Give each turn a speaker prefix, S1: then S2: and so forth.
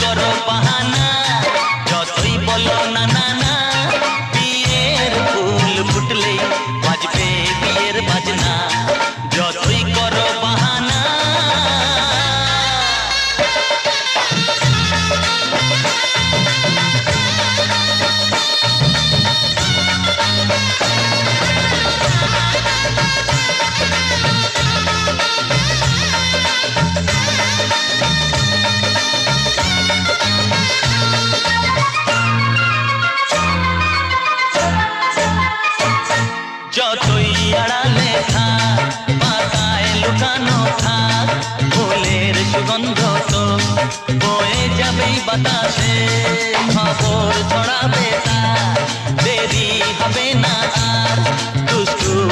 S1: করো বাহানা, যতই বলো না না না, বিয়ের ফুল ফুটলেই বাজবে বিয়ের বাজনা, যতই করো বাহানা। যতই আড়ালে থাক, পাতায় লুকানো থাক, ফুলের সুগন্ধ তো বয়ে যাবেই বাতাসে, খবর ছড়াবে তার, দেরি হবে না আর। দুষ্টু